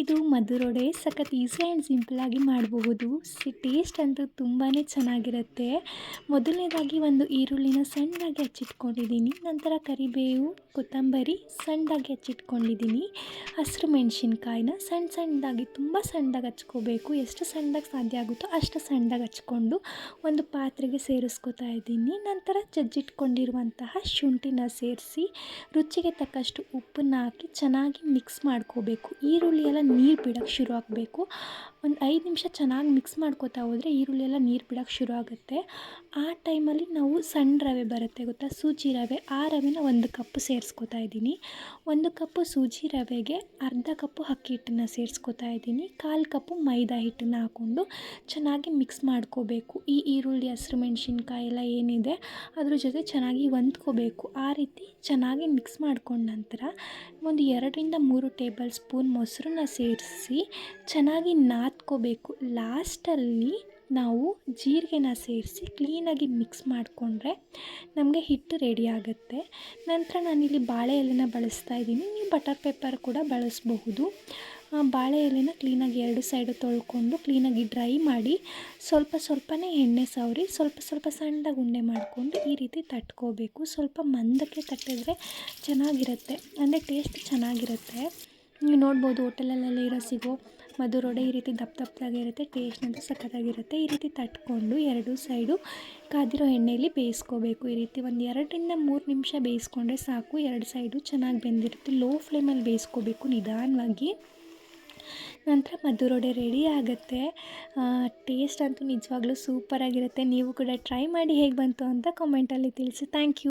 ಇದು ಮಧುರೊಡೆ ಸಖತ್ easy and ಸಿಂಪಲ್ಲಾಗಿ ಮಾಡಬಹುದು. ಟೇಸ್ಟ್ ಅಂತೂ ತುಂಬಾ ಚೆನ್ನಾಗಿರುತ್ತೆ. ಮೊದಲನೇದಾಗಿ ಒಂದು ಈರುಳ್ಳಿನ ಸಣ್ಣದಾಗಿ ಹಚ್ಚಿಟ್ಕೊಂಡಿದ್ದೀನಿ. ನಂತರ ಕರಿಬೇವು, ಕೊತ್ತಂಬರಿ ಸಣ್ಣದಾಗಿ ಹಚ್ಚಿಟ್ಕೊಂಡಿದ್ದೀನಿ. ಹಸಿರು ಮೆಣಸಿನ್ಕಾಯಿನ ಸಣ್ಣದಾಗಿ, ತುಂಬ ಸಣ್ಣದಾಗಿ ಹಚ್ಕೋಬೇಕು. ಎಷ್ಟು ಸಣ್ಣದಾಗಿ ಸಾಧ್ಯ ಆಗುತ್ತೋ ಅಷ್ಟು ಸಣ್ಣದಾಗಿ ಹಚ್ಕೊಂಡು ಒಂದು ಪಾತ್ರೆಗೆ ಸೇರಿಸ್ಕೊತಾ ಇದ್ದೀನಿ. ನಂತರ ಜಜ್ಜಿಟ್ಕೊಂಡಿರುವಂತಹ ಶುಂಠಿನ ಸೇರಿಸಿ ರುಚಿಗೆ ತಕ್ಕಷ್ಟು ಉಪ್ಪನ್ನ ಹಾಕಿ ಚೆನ್ನಾಗಿ ಮಿಕ್ಸ್ ಮಾಡ್ಕೋಬೇಕು. ಈರುಳ್ಳಿ ಎಲ್ಲ ನೀರು ಬಿಡೋಕ್ಕೆ ಶುರು ಆಗಬೇಕು. ಒಂದು 5 ನಿಮಿಷ ಚೆನ್ನಾಗಿ ಮಿಕ್ಸ್ ಮಾಡ್ಕೋತಾ ಹೋದರೆ ಈರುಳ್ಳಿ ಎಲ್ಲ ನೀರು ಬಿಡೋಕ್ಕೆ ಶುರು ಆಗುತ್ತೆ. ಆ ಟೈಮಲ್ಲಿ ನಾವು ಸಣ್ಣ ರವೆ ಬರುತ್ತೆ ಗೊತ್ತಾ, ಸೂಜಿ ರವೆ, ಆ ರವೆನ 1 ಕಪ್ ಸೇರಿಸ್ಕೊತಾ ಇದ್ದೀನಿ. 1 ಕಪ್ಪು ಸೂಜಿ ರವೆಗೆ ಅರ್ಧ ಕಪ್ಪು ಅಕ್ಕಿ ಹಿಟ್ಟನ್ನು ಸೇರಿಸ್ಕೊತಾ ಇದ್ದೀನಿ. 1/4 ಕಪ್ಪು ಮೈದಾ ಹಿಟ್ಟನ್ನು ಹಾಕ್ಕೊಂಡು ಚೆನ್ನಾಗಿ ಮಿಕ್ಸ್ ಮಾಡ್ಕೋಬೇಕು. ಈ ಈರುಳ್ಳಿ, ಹಸಿರು ಮೆಣಸಿನ್ಕಾಯಿ ಎಲ್ಲ ಏನಿದೆ ಅದ್ರ ಜೊತೆ ಚೆನ್ನಾಗಿ ಹೊಂದ್ಕೋಬೇಕು. ಆ ರೀತಿ ಚೆನ್ನಾಗಿ ಮಿಕ್ಸ್ ಮಾಡ್ಕೊಂಡ ನಂತರ ಒಂದು 2ರಿಂದ 3 ಟೇಬಲ್ ಸ್ಪೂನ್ ಮೊಸರನ್ನ ಸೇರಿಸಿ ಚೆನ್ನಾಗಿ ನಾದ್ಕೋಬೇಕು. ಲಾಸ್ಟಲ್ಲಿ ನಾವು ಜೀರಿಗೆನ ಸೇರಿಸಿ ಕ್ಲೀನಾಗಿ ಮಿಕ್ಸ್ ಮಾಡಿಕೊಂಡ್ರೆ ನಮಗೆ ಹಿಟ್ಟು ರೆಡಿ ಆಗುತ್ತೆ. ನಂತರ ನಾನಿಲ್ಲಿ ಬಾಳೆ ಎಲೆನ ಬಳಸ್ತಾ ಇದ್ದೀನಿ. ನೀವು ಬಟರ್ ಪೇಪರ್ ಕೂಡ ಬಳಸಬಹುದು. ಬಾಳೆ ಎಲೆನ ಕ್ಲೀನಾಗಿ 2 ಸೈಡು ತೊಳ್ಕೊಂಡು ಕ್ಲೀನಾಗಿ ಡ್ರೈ ಮಾಡಿ ಸ್ವಲ್ಪನೇ ಎಣ್ಣೆ ಸವರಿ ಸ್ವಲ್ಪ ಸಣ್ಣದಾಗಿ ಉಂಡೆ ಮಾಡಿಕೊಂಡು ಈ ರೀತಿ ತಟ್ಕೋಬೇಕು. ಸ್ವಲ್ಪ ಮಂದಕ್ಕೆ ತಟ್ಟಿದ್ರೆ ಚೆನ್ನಾಗಿರುತ್ತೆ, ಅಂದರೆ ಟೇಸ್ಟ್ ಚೆನ್ನಾಗಿರುತ್ತೆ. ನೀವು ನೋಡ್ಬೋದು ಹೋಟೆಲಲ್ಲೆಲ್ಲ ಸಿಗೋ ಮಧುರೊಡೆ ಈ ರೀತಿ ದಪ್ಪದಾಗಿರುತ್ತೆ. ಟೇಸ್ಟ್ ಅಂತೂ ಸಖತ್ತಾಗಿರುತ್ತೆ. ಈ ರೀತಿ ತಟ್ಕೊಂಡು 2 ಸೈಡು ಕಾದಿರೋ ಎಣ್ಣೆಯಲ್ಲಿ ಬೇಯಿಸ್ಕೋಬೇಕು. ಈ ರೀತಿ ಒಂದು 2ರಿಂದ 3 ನಿಮಿಷ ಬೇಯಿಸ್ಕೊಂಡ್ರೆ ಸಾಕು. 2 ಸೈಡು ಚೆನ್ನಾಗಿ ಬೆಂದಿರುತ್ತೆ. ಲೋ ಫ್ಲೇಮಲ್ಲಿ ಬೇಯಿಸ್ಕೋಬೇಕು ನಿಧಾನವಾಗಿ. ನಂತರ ಮಧುರೊಡೆ ರೆಡಿ ಆಗುತ್ತೆ. ಟೇಸ್ಟ್ ಅಂತೂ ನಿಜವಾಗ್ಲೂ ಸೂಪರಾಗಿರುತ್ತೆ. ನೀವು ಕೂಡ ಟ್ರೈ ಮಾಡಿ ಹೇಗೆ ಬಂತು ಅಂತ ಕಾಮೆಂಟಲ್ಲಿ ತಿಳಿಸಿ. Thank you.